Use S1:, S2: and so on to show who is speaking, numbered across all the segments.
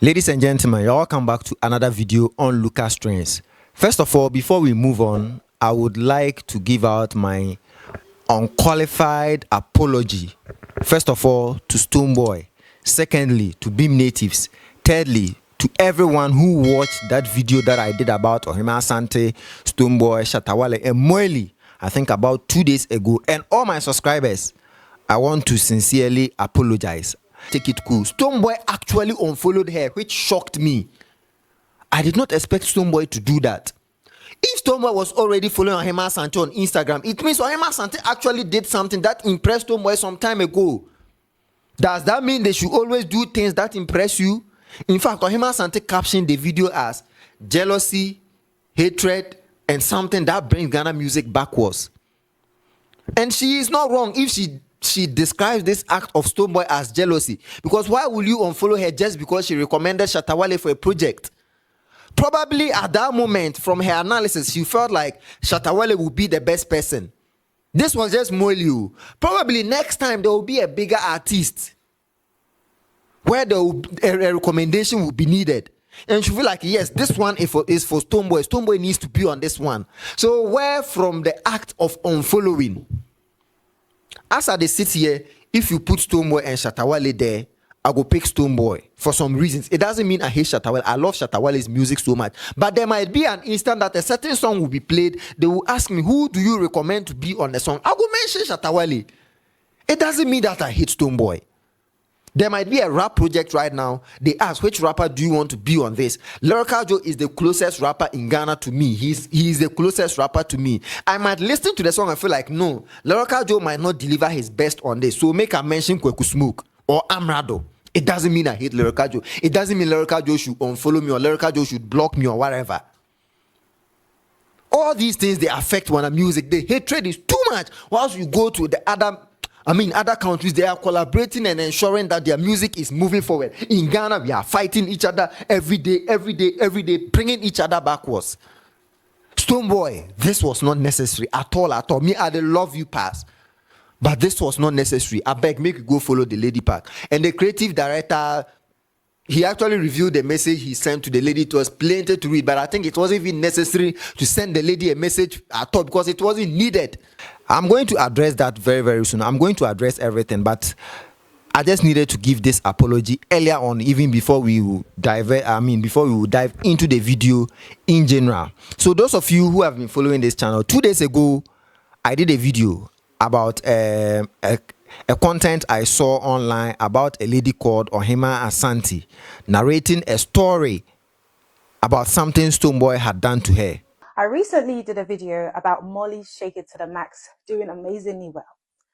S1: Ladies and gentlemen, you're welcome back to another video on Lucas Trendz. First of all, before we move on, I would like to give out my unqualified apology. First of all, to Stonebwoy. Secondly, to Beam Natives. Thirdly, to everyone who watched that video that I did about Ohemaa, Asante, Stonebwoy, Shatawale, and Moili, I think about 2 days ago, and all my subscribers. I want to sincerely apologize. Take it cool. Stonebwoy actually unfollowed her, which shocked me. I did not expect Stonebwoy to do that. If Stonebwoy was already following Ohemaa Asante on Instagram, it means Ohemaa Asante actually did something that impressed Stonebwoy some time ago. Does that mean they should always do things that impress you? In fact, Ohemaa Asante captioned the video as jealousy, hatred, and something that brings Ghana music backwards. And she is not wrong if she describes this act of Stonebwoy as jealousy, because why will you unfollow her just because she recommended Shatawale for a project? Probably at that moment, from her analysis, she felt like Shatawale would be the best person. This was just Moili. Probably next time there will be a bigger artist where a recommendation will be needed, and she feel like, yes, this one is for Stonebwoy. Stonebwoy needs to be on this one. So where from the act of unfollowing? As I sit here, if you put Stonebwoy and Shatawale there, I go pick Stonebwoy for some reasons. It doesn't mean I hate Shatawale. I love Shatawale's music so much. But there might be an instant that a certain song will be played. They will ask me, who do you recommend to be on the song? I go mention Shatawale. It doesn't mean that I hate Stonebwoy. There might be a rap project right now. They ask, which rapper do you want to be on this? Lyrical Joe is the closest rapper in Ghana to me. He's the closest rapper to me. I might listen to the song and feel like, no, Lyrical Joe might not deliver his best on this. So make a mention Kweku Smoke or Amrado. It doesn't mean I hate Lyrical Joe. It doesn't mean Lyrical Joe should unfollow me or Lyrical Joe should block me or whatever. All these things, they affect one music. The hatred is too much. Whilst you go to the other countries, they are collaborating and ensuring that their music is moving forward. In Ghana, we are fighting each other every day, bringing each other backwards. Stonebwoy, this was not necessary at all. Me, I love you pass. But this was not necessary. I beg, make you go follow the lady pack. And the creative director, he actually reviewed the message he sent to the lady. It was plenty to read, but I think it wasn't even necessary to send the lady a message at all because it wasn't needed. I'm going to address that very, very soon. I'm going to address everything, but I just needed to give this apology earlier on, even before we will dive into the video in general. So those of you who have been following this channel, 2 days ago, I did a video about a content I saw online about a lady called Ohemaa Asante narrating a story about something Stonebwoy had done to her.
S2: I recently did a video about Molly Shake It to the Max doing amazingly well.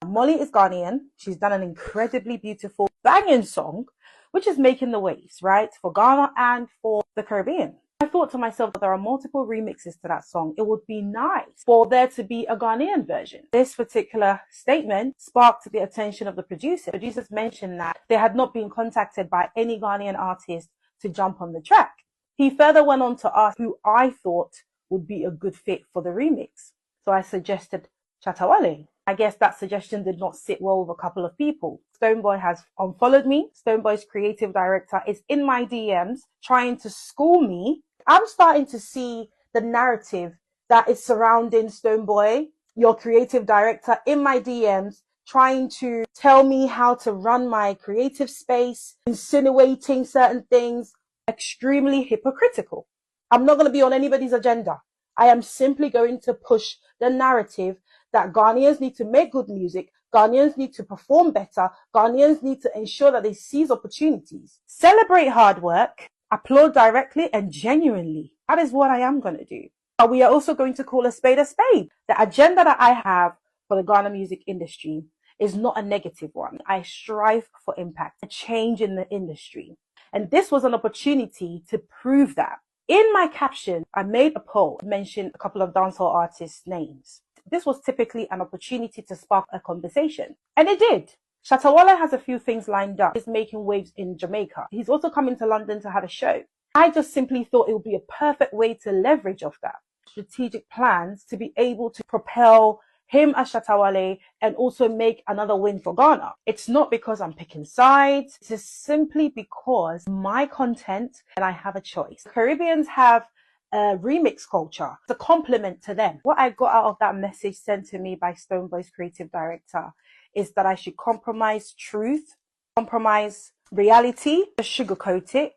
S2: Molly is Ghanaian. She's done an incredibly beautiful banging song, which is making the waves, right? For Ghana and for the Caribbean. I thought to myself that there are multiple remixes to that song. It would be nice for there to be a Ghanaian version. This particular statement sparked the attention of the producer. Producers mentioned that they had not been contacted by any Ghanaian artist to jump on the track. He further went on to ask who I thought would be a good fit for the remix. So I suggested Shatawale. I guess that suggestion did not sit well with a couple of people. Stonebwoy has unfollowed me. Stonebwoy's creative director is in my DMs trying to school me. I'm starting to see the narrative that is surrounding Stonebwoy, your creative director, in my DMs, trying to tell me how to run my creative space, insinuating certain things, extremely hypocritical. I'm not going to be on anybody's agenda. I am simply going to push the narrative that Ghanaians need to make good music, Ghanaians need to perform better, Ghanaians need to ensure that they seize opportunities, celebrate hard work, applaud directly and genuinely. That is what I am going to do. But we are also going to call a spade a spade. The agenda that I have for the Ghana music industry is not a negative one. I strive for impact, a change in the industry. And this was an opportunity to prove that. In my caption, I made a poll, mentioned a couple of dancehall artists' names. This was typically an opportunity to spark a conversation. And it did. Shatawale has a few things lined up. He's making waves in Jamaica. He's also coming to London to have a show. I just simply thought it would be a perfect way to leverage off that. Strategic plans to be able to propel him as Shatawale and also make another win for Ghana. It's not because I'm picking sides. It's just simply because my content and I have a choice. Caribbeans have a remix culture. It's a compliment to them. What I got out of that message sent to me by Stonebwoy's creative director is that I should compromise truth, compromise reality, sugarcoat it,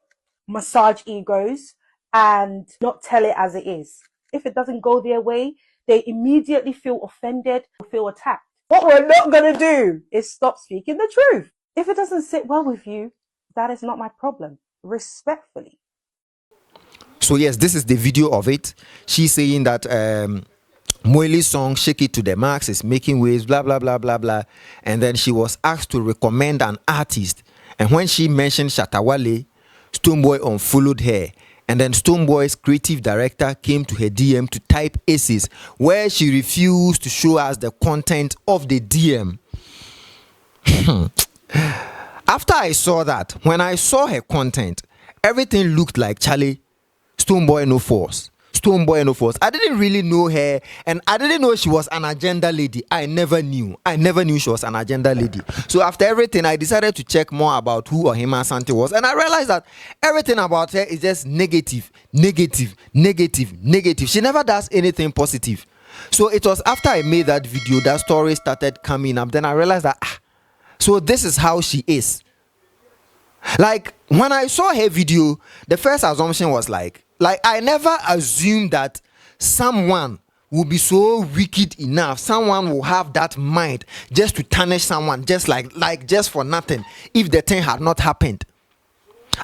S2: massage egos, and not tell it as it is. If it doesn't go their way, they immediately feel offended, feel attacked. What we're not going to do is stop speaking the truth. If it doesn't sit well with you, that is not my problem. Respectfully.
S1: So yes, this is the video of it. She's saying that Moili's song "Shake It to the Max" is making waves, blah blah blah blah blah. And then she was asked to recommend an artist, and when she mentioned Shatawale, Stonebwoy unfollowed her. And then Stonebwoy's creative director came to her DM to type aces, where she refused to show us the content of the DM. After I saw that, when I saw her content, everything looked like Charlie, Stonebwoy no force. Stonebwoy no force. I didn't really know her, and I didn't know she was an agenda lady. I never knew she was an agenda lady. So after everything, I decided to check more about who Ohemaa Asante was, and I realized that everything about her is just negative, negative, negative, negative. She never does anything positive. So it was after I made that video that story started coming up. Then I realized that so this is how she is. Like when I saw her video, the first assumption was like I never assumed that someone will be so wicked enough, someone will have that mind just to tarnish someone just like just for nothing if the thing had not happened.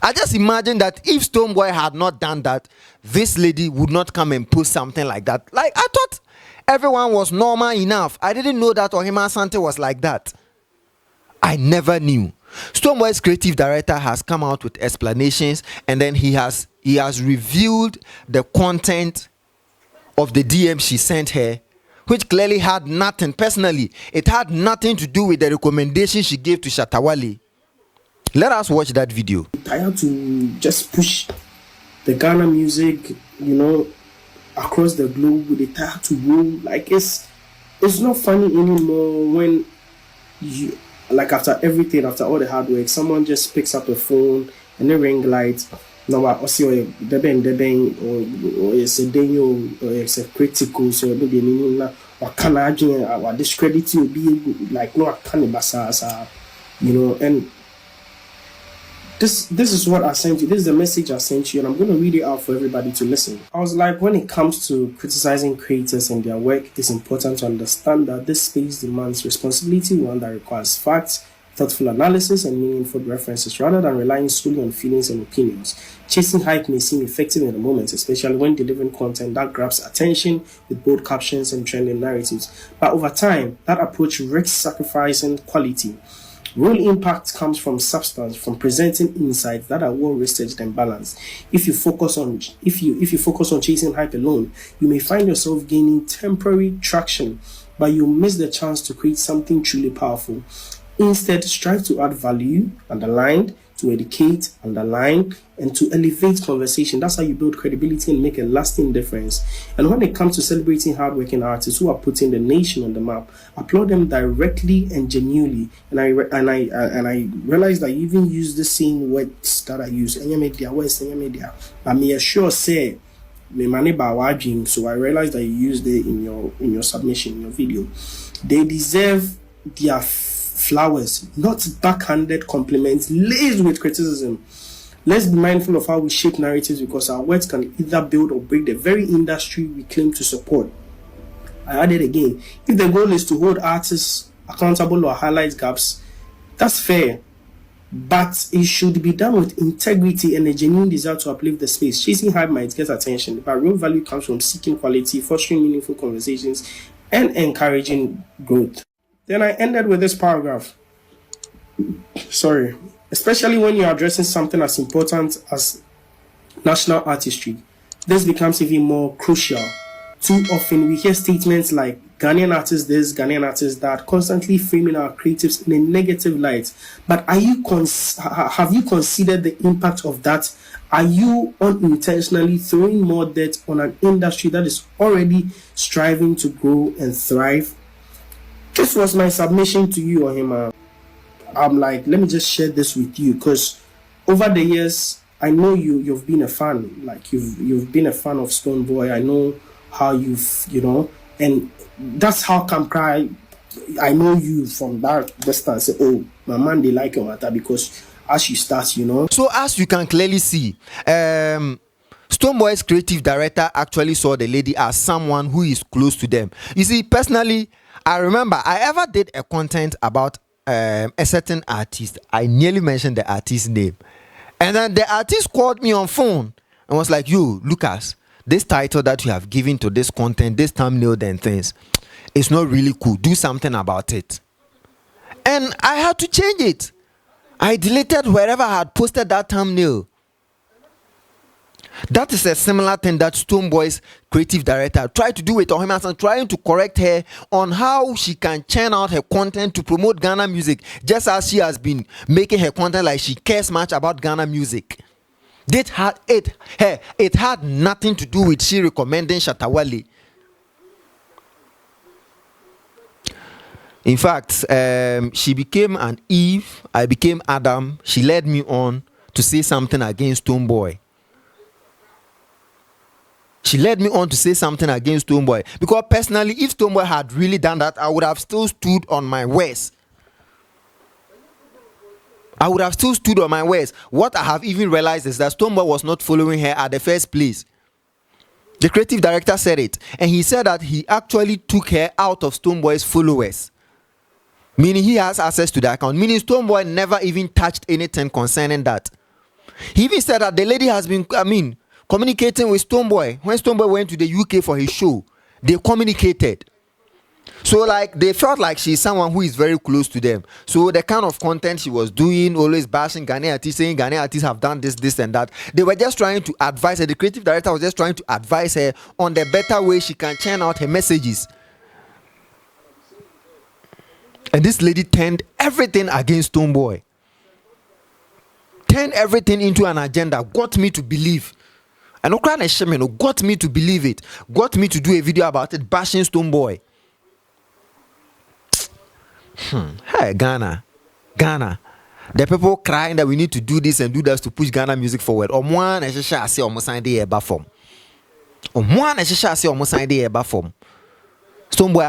S1: I just imagine that if Stonebwoy had not done that, this lady would not come and post something like that. Like I thought everyone was normal enough. I didn't know that Ohemaa Asante was like that. I never knew. Stonebwoy's creative director has come out with explanations, and then he has revealed the content of the DM she sent her, which clearly had nothing, personally, it had nothing to do with the recommendation she gave to Shatawale. Let us watch that video.
S3: I had to just push the Ghana music, across the globe with the tired to roll. Like it's not funny anymore when you, like after everything, after all the hard work, someone just picks up the phone and the ring light. No, I see the bang, or it's a day, or it's a critical, so maybe or can I or discredit you be like no, I can't basa, and this is what I sent you. This is the message I sent you, and I'm going to read it out for everybody to listen. I was like, when it comes to criticizing creators and their work, it's important to understand that this space demands responsibility, one that requires facts, thoughtful analysis, and meaningful references, rather than relying solely on feelings and opinions. Chasing hype may seem effective in the moment, especially when delivering content that grabs attention with bold captions and trending narratives. But over time, that approach risks sacrificing quality. Real impact comes from substance, from presenting insights that are well researched and balanced. If you focus on chasing hype alone, you may find yourself gaining temporary traction, but you miss the chance to create something truly powerful. Instead, strive to add value, underlined, to educate, underline, and to elevate conversation. That's how you build credibility and make a lasting difference. And when it comes to celebrating hardworking artists who are putting the nation on the map, applaud them directly and genuinely. And I realized that you even use the same words that I use. But me assure say me money by dream. So I realized that you used it in your submission, in your video. They deserve their flowers, not backhanded compliments laced with criticism. Let's be mindful of how we shape narratives, because our words can either build or break the very industry we claim to support. I added again, if the goal is to hold artists accountable or highlight gaps, that's fair, but it should be done with integrity and a genuine desire to uplift the space. Chasing hype might get attention, but real value comes from seeking quality, fostering meaningful conversations, and encouraging growth. Then I ended with this paragraph. Especially when you're addressing something as important as national artistry, this becomes even more crucial. Too often we hear statements like Ghanaian artists this, Ghanaian artists that, constantly framing our creatives in a negative light. But have you considered the impact of that? Are you unintentionally throwing more dirt on an industry that is already striving to grow and thrive? This was my submission to you, Ohemaa. I'm like, let me just share this with you because over the years, I know you've been a fan. Like you've been a fan of Stonebwoy. I know how and that's how come cry. I know you from that distance. Oh, my man, they like your matter because as you start,
S1: So as you can clearly see, Stonebwoy's creative director actually saw the lady as someone who is close to them. You see, personally, I remember I ever did a content about a certain artist. I nearly mentioned the artist's name, and then the artist called me on phone and was like, "Yo, Lucas, this title that you have given to this content, this thumbnail and things, it's not really cool. Do something about it." And I had to change it. I deleted wherever I had posted that thumbnail. That is a similar thing that Stonebwoy's creative director tried to do with Ohemaa, trying to correct her on how she can churn out her content to promote Ghana music, just as she has been making her content like she cares much about Ghana music. It had nothing to do with she recommending Shatawale. In fact, she became an Eve, I became Adam. She led me on to say something against Stonebwoy. She led me on to say something against Stonebwoy. Because personally, if Stonebwoy had really done that, I would have still stood on my words. I would have still stood on my words. What I have even realized is that Stonebwoy was not following her at the first place. The creative director said it. And he said that he actually took her out of Stonebwoy's followers. Meaning he has access to the account. Meaning Stonebwoy never even touched anything concerning that. He even said that the lady has been, communicating with Stonebwoy. When Stonebwoy went to the UK for his show, they communicated. So like they felt like she's someone who is very close to them. So the kind of content she was doing, always bashing Ghanaian artists, saying Ghanaian artists have done this and that. They were just trying to advise her. The creative director was just trying to advise her on the better way she can churn out her messages. And this lady turned everything against Stonebwoy. Turned everything into an agenda. Got me to believe. And got me to believe it. Got me to do a video about it, bashing Stonebwoy. Hey, Ghana. The people crying that we need to do this and do that to push Ghana music forward. Stonebwoy,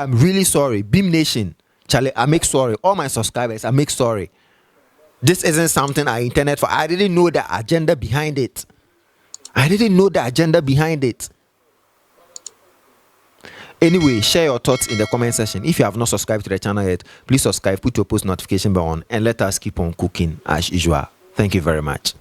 S1: I'm really sorry. Beam Nation, Charlie, I make sorry. All my subscribers, I make sorry. This isn't something I intended for. I didn't know the agenda behind it. Anyway, share your thoughts in the comment section. If you have not subscribed to the channel yet, please subscribe, put your post notification bell on, and let us keep on cooking as usual. Thank you very much.